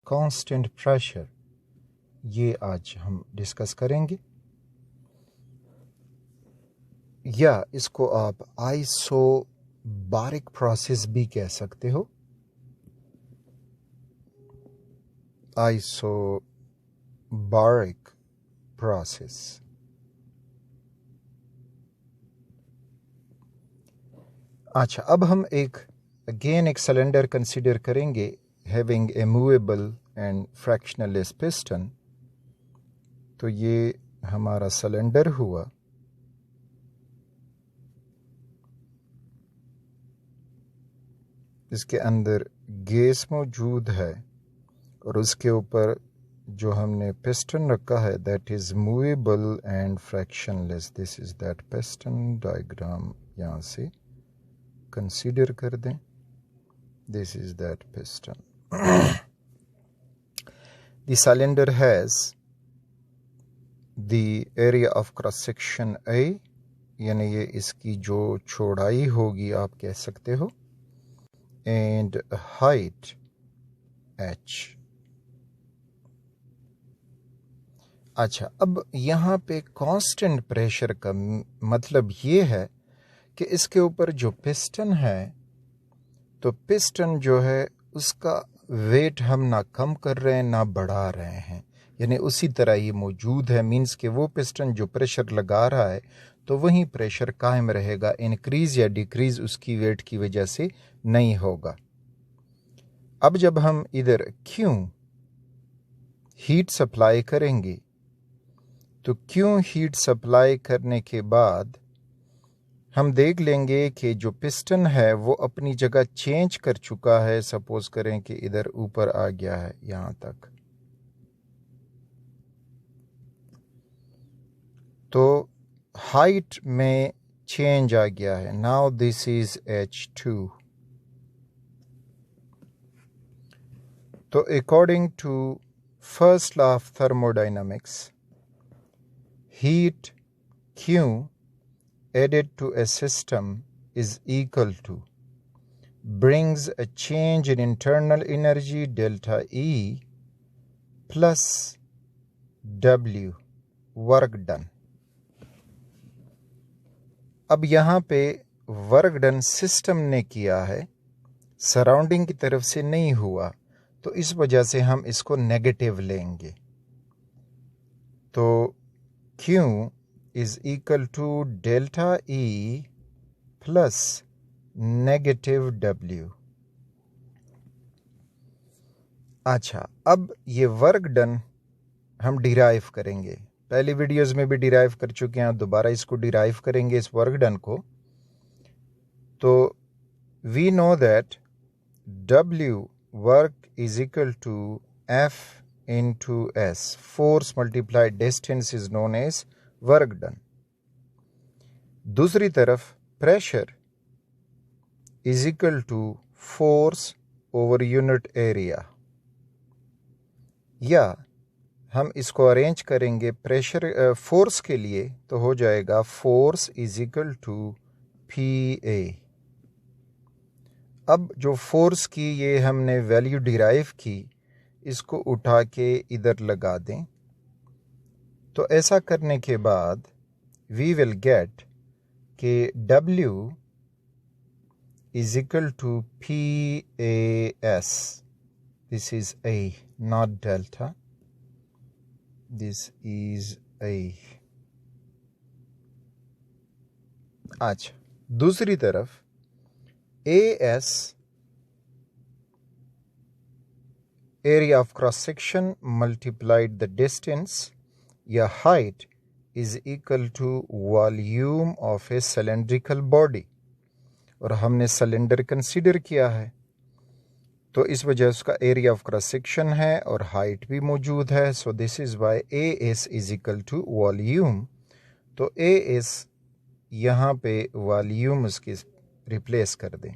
Constant pressure, ये आज हम डिस्कस करेंगे, या इसको आप आइसोबारिक प्रोसेस भी कह सकते हो। Isobaric process. अच्छा, अब हम एक सिलेंडर कंसीडर करेंगे having a movable and frictionless piston. तो ये हमारा सिलेंडर हुआ। इसके अंदर गैस मौजूद है और उसके ऊपर जो हमने पिस्टन रखा है that is movable and frictionless. This is that piston diagram, यहाँ से कंसीडर कर दें। This is that piston. The cylinder has the area of cross section A, यानी ये इसकी जो चौड़ाई होगी आप कह सकते हो, एंड हाइट H। अच्छा, अब यहाँ पे कांस्टेंट प्रेशर का मतलब ये है कि इसके ऊपर जो पिस्टन है, तो पिस्टन जो है उसका वेट हम ना कम कर रहे हैं ना बढ़ा रहे हैं, यानी उसी तरह ही मौजूद है। मींस कि वो पिस्टन जो प्रेशर लगा रहा है तो वही प्रेशर कायम रहेगा, इंक्रीज या डिक्रीज उसकी वेट की वजह से नहीं होगा। अब जब हम इधर क्यों हीट सप्लाई करेंगे, तो क्यों हीट सप्लाई करने के बाद हम देख लेंगे कि जो पिस्टन है वो अपनी जगह चेंज कर चुका है। सपोज करें कि इधर ऊपर आ गया है यहाँ तक, तो हाइट में चेंज आ गया है। Now this is H2। तो according to first law of thermodynamics, heat Q added to a system is equal to brings a change in internal energy delta E plus W work done। अब यहाँ पे work done system ने किया है, surrounding की तरफ से नहीं हुआ, तो इस वजह से हम इसको नेगेटिव लेंगे। तो Q is equal to delta E plus negative W। अच्छा, अब ये वर्क डन हम डिराइव करेंगे। पहली वीडियोस में भी डिराइव कर चुके हैं, दोबारा इसको डिराइव करेंगे इस वर्क डन को। तो we know that W work is equal to F into S। Force multiplied distance is known as work done. दूसरी तरफ pressure is equal to force over unit area, या हम इसको अरेंज करेंगे प्रेशर फोर्स के लिए, तो हो जाएगा force is equal to PA। अब जो फोर्स की ये हमने वैल्यू डिराइव की, इसको उठा के इधर लगा दें। तो ऐसा करने के बाद वी विल गेट कि W is equal to PAS। This is A, not delta. This is A। अच्छा, दूसरी तरफ AS area of cross section multiplied the distance या height is equal to volume of a cylindrical body, और हमने cylinder consider किया है, तो इस वजह उसका एरिया ऑफ क्रॉस सेक्शन है और हाइट भी मौजूद है। So this is Y AS is equal to volume. तो AS यहाँ पे वॉल्यूम उसकी रिप्लेस कर दें,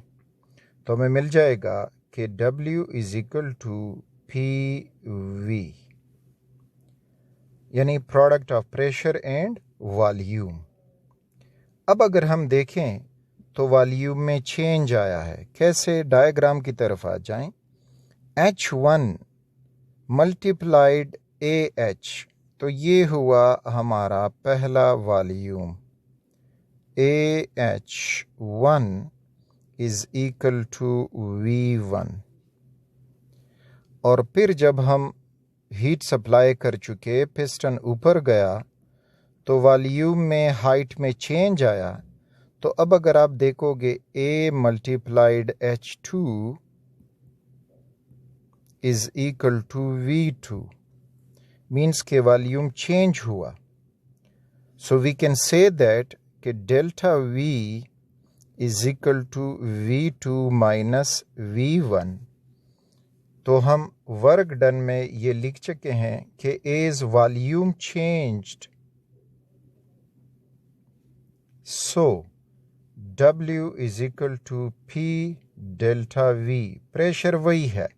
तो हमें मिल जाएगा कि W is equal to PV, यानी product of pressure and volume. अब अगर हम देखें तो वॉल्यूम में चेंज आया है। कैसे? डायग्राम की तरफ आ जाएं। H1 मल्टीप्लाइड AH, तो ये हुआ हमारा पहला volume. AH1 is equal to V1। और फिर जब हम हीट सप्लाई कर चुके, पिस्टन ऊपर गया तो वॉल्यूम में हाइट में चेंज आया। तो अब अगर आप देखोगे A multiplied H2 is equal to V2, means के वॉल्यूम चेंज हुआ। So we can say that कि delta V is equal to V2 minus V1। तो हम वर्क डन में ये लिख चुके हैं कि as volume changed, so W is equal to P delta V। Pressure वही है,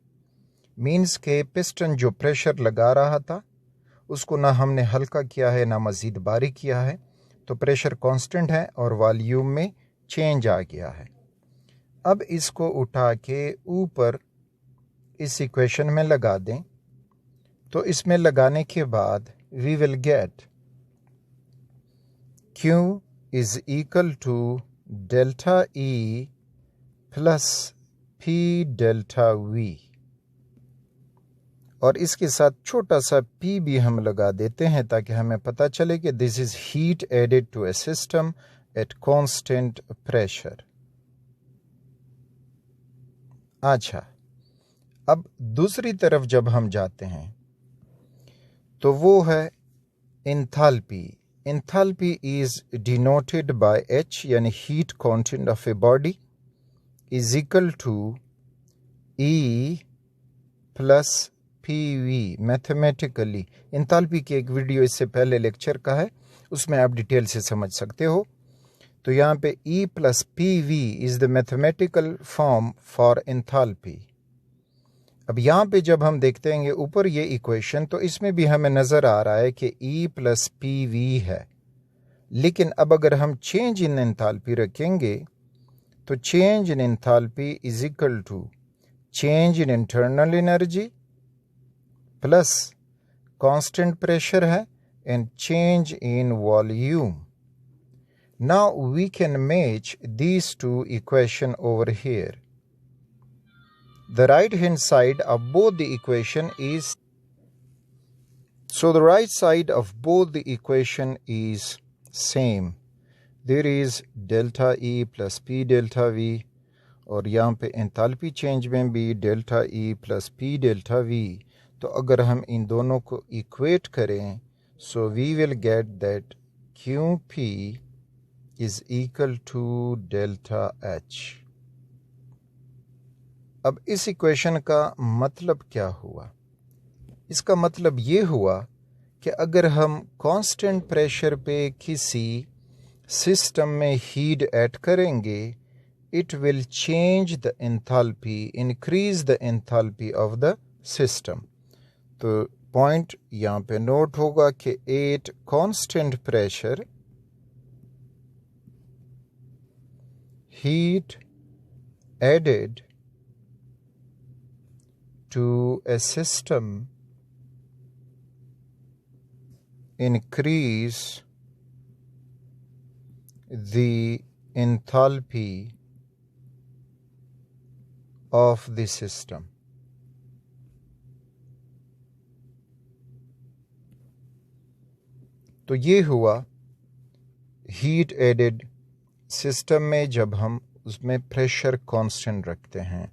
मीन्स के पिस्टन जो प्रेशर लगा रहा था उसको ना हमने हल्का किया है ना मज़ीद बारीक किया है, तो प्रेशर कांस्टेंट है और वॉल्यूम में चेंज आ गया है। अब इसको उठा के ऊपर इस इक्वेशन में लगा दें, तो इसमें लगाने के बाद we will get Q is equal to delta E plus P delta V, और इसके साथ छोटा सा P भी हम लगा देते हैं ताकि हमें पता चले कि this is heat added to a system at constant pressure. अच्छा, अब दूसरी तरफ जब हम जाते हैं तो वो है enthalpy. Enthalpy is denoted by H, यानी heat content of a body is equal to E plus PV। Mathematically enthalpy की एक वीडियो इससे पहले लेक्चर का है, उसमें आप डिटेल से समझ सकते हो। तो यहाँ पे E plus PV is the mathematical form for enthalpy. अब यहाँ पे जब हम देखते हैं ऊपर ये इक्वेशन, तो इसमें भी हमें नज़र आ रहा है कि E प्लस PV है, लेकिन अब अगर हम चेंज इन एंथैल्पी रखेंगे तो change in enthalpy is equal to change in internal energy plus constant pressure है and change in volume. Now we can match these two equation over here. The right hand side of both the equation is, so the right side of both the equation is same. There is delta E plus P delta V, और यहाँ पे enthalpy change में भी delta E plus P delta V। तो अगर हम इन दोनों को इक्वेट करें, so we will get that QP is equal to delta H। अब इस इक्वेशन का मतलब क्या हुआ? इसका मतलब ये हुआ कि अगर हम कांस्टेंट प्रेशर पे किसी सिस्टम में हीट ऐड करेंगे, it will change the enthalpy, increase the enthalpy of the system. तो पॉइंट यहाँ पे नोट होगा कि at constant pressure heat added to a system increase the enthalpy of the system। तो ये हुआ हीट एडेड सिस्टम में जब हम उसमें प्रेशर कांस्टेंट रखते हैं।